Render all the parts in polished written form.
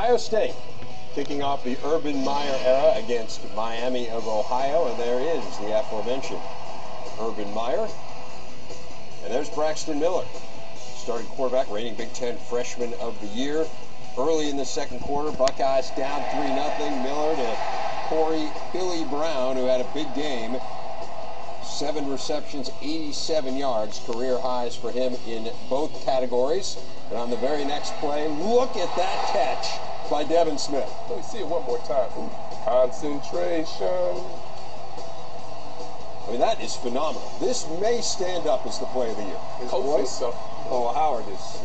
Ohio State kicking off the Urban Meyer era against Miami of Ohio, and there is the aforementioned Urban Meyer. And there's Braxton Miller, starting quarterback, reigning Big Ten Freshman of the Year. Early in the second quarter, Buckeyes down 3-0. Miller to Corey Billy Brown, who had a big game. 7 receptions, 87 yards, career highs for him in both categories. And on the very next play, look at that catch by Devin Smith. Let me see it one more time. Concentration. I mean, that is phenomenal. This may stand up as the play of the year. His voice? So. Oh, Howard is.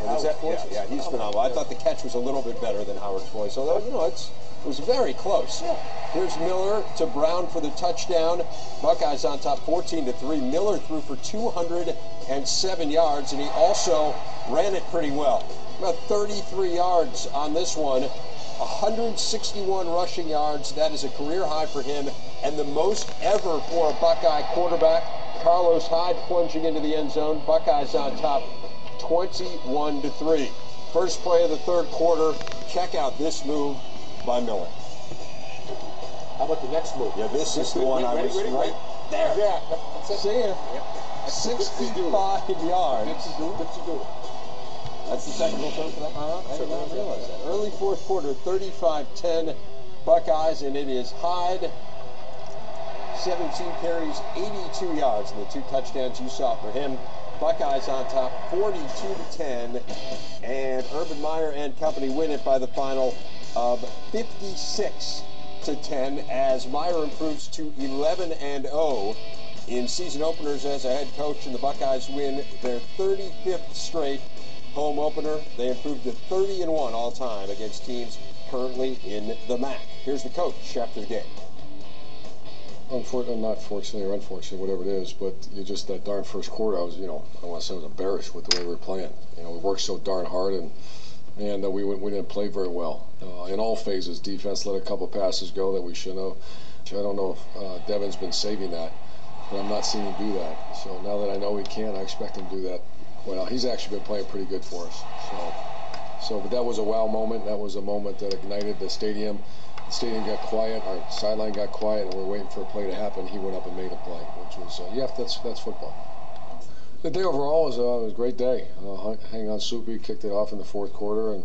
Yeah, he's phenomenal. I thought the catch was a little bit better than Howard's voice, although, you know, it was very close. Yeah. Here's Miller to Brown for the touchdown. Buckeyes on top 14-3. Miller threw for 207 yards, and he also ran it pretty well. About 33 yards on this one. 161 rushing yards. That is a career high for him, and the most ever for a Buckeye quarterback. Carlos Hyde plunging into the end zone. Buckeyes on top 21-3. First play of the third quarter. Check out this move by Miller. How about the next move? Yeah, this is the one I was right there. Yeah, see it. Yep. 65 yards. That's the technical term for that? I did not realize that. Early fourth quarter, 35-10 Buckeyes, and it is Hyde. 17 carries, 82 yards, and the 2 touchdowns you saw for him. Buckeyes on top 42-10, and Urban Meyer and company win it by the final of 56-10 as Meyer improves to 11-0 in season openers as a head coach, and the Buckeyes win their 35th straight home opener. They improved to 30-1 all time against teams currently in the MAC. Here's the coach after the game. Not fortunately or unfortunately, whatever it is, but you just that darn first quarter, I was, I want to say I was embarrassed with the way we were playing. We worked so darn hard, and we didn't play very well in all phases. Defense let a couple passes go that we shouldn't have. I don't know if Devin's been saving that, but I'm not seeing him do that. So now that I know he can, I expect him to do that. Well, he's actually been playing pretty good for us. But that was a wow moment. That was a moment that ignited the stadium. The stadium got quiet, our sideline got quiet, and we were waiting for a play to happen. He went up and made a play, which was, that's football. The day overall was a great day. Hang on Soupy kicked it off in the fourth quarter, and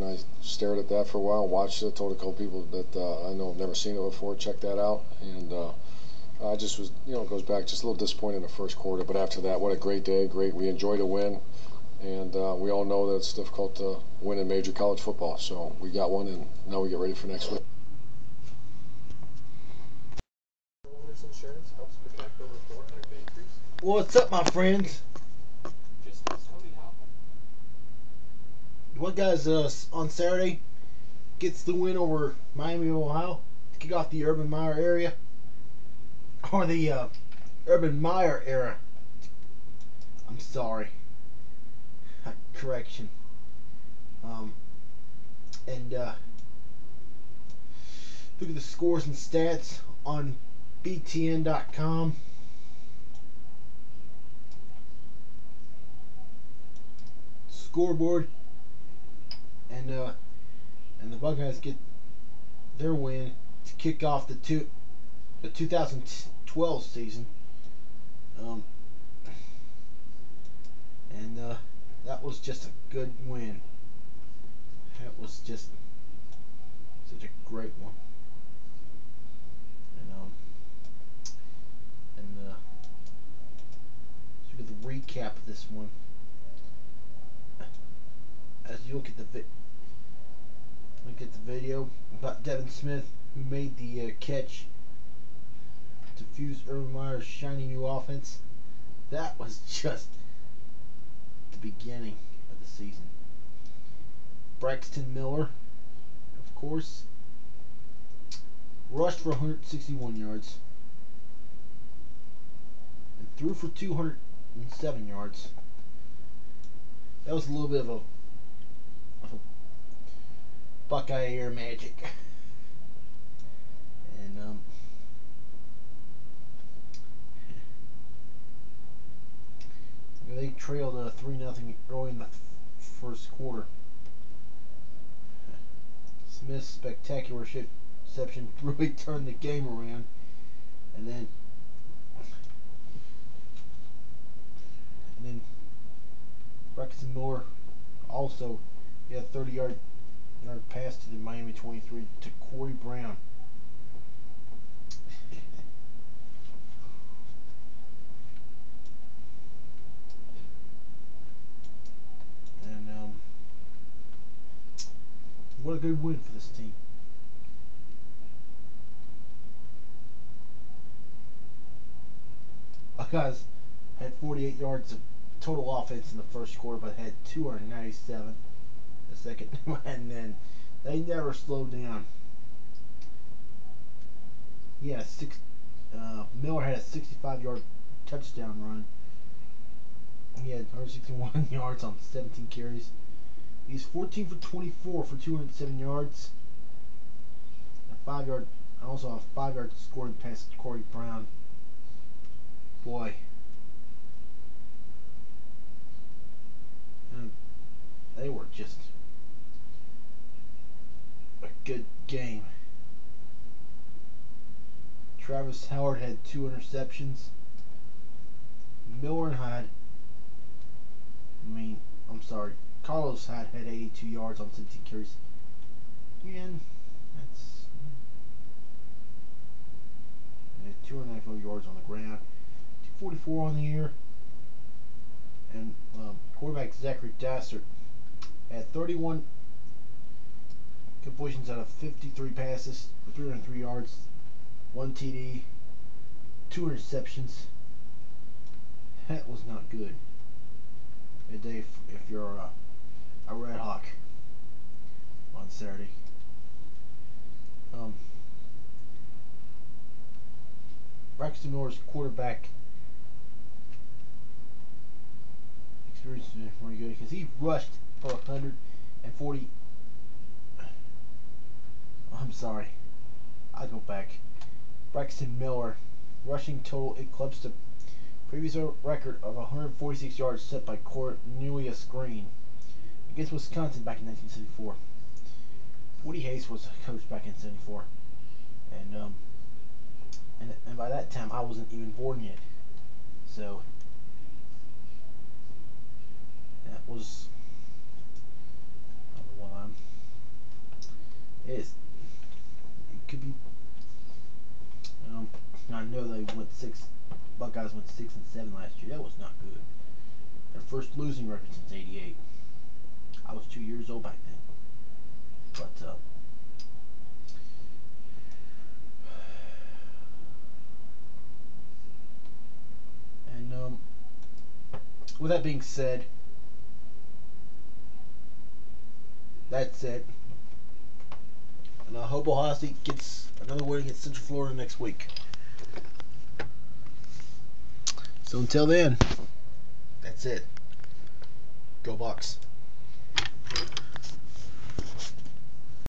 I stared at that for a while, watched it, told a couple people that I know I've never seen it before, check that out. And I just was, it goes back, just a little disappointed in the first quarter, but after that, what a great day, great. We enjoyed a win. And we all know that it's difficult to win in major college football. So we got one, and now we get ready for next week. What's up, my friends? Buckeyes on Saturday gets the win over Miami of Ohio to kick off the Urban Meyer area. Or the Urban Meyer era. I'm sorry. Correction. Look at the scores and stats on btn.com. Scoreboard, and the Buckeyes get their win to kick off the 2012 season. That was just a good win. That was just such a great one. Let's look at the recap of this one. As you look at the video about Devin Smith, who made the catch to fuse Urban Meyer's shiny new offense. That was just the beginning of the season. Braxton Miller, of course, rushed for 161 yards and threw for 207 yards. That was a little bit of a Buckeye air magic. And they trailed 3-0 early in the first quarter. Smith's spectacular interception really turned the game around. And then Braxton Miller also had a 30-yard pass to the Miami 23 to Corey Brown. And what a good win for this team. Buckeyes had 48 yards of total offense in the first quarter, but had 297 the second, and then they never slowed down. Miller had a 65-yard touchdown run. He had 161 yards on 17 carries. He's 14 for 24 for 207 yards. Also a 5-yard scoring pass to Corey Brown. Boy. And they were just a good game. Travis Howard had 2 interceptions. Carlos Hyde had 82 yards on 17 carries. And that's 294 yards on the ground, 244 on the air. And quarterback Zachary Dassert had 31 completions out of 53 passes for 303 yards, 1 TD, 2 interceptions. That was not good. A day if you're a Red Hawk on Saturday. Braxton Miller's quarterback experience is pretty good because he rushed for 140. I'm sorry. I'll go back. Braxton Miller rushing total eclipsed the previous record of 146 yards set by Cornelius Green against Wisconsin back in 1974. Woody Hayes was coach back in '74, and by that time I wasn't even born yet. So that was it could be. I know they Buckeyes went 6-7 last year. That was not good. Their first losing record since '88. I was 2 years old back then. But with that being said, that's it. And I hope Ohio State gets another win against Central Florida next week. So until then, that's it. Go Bucks.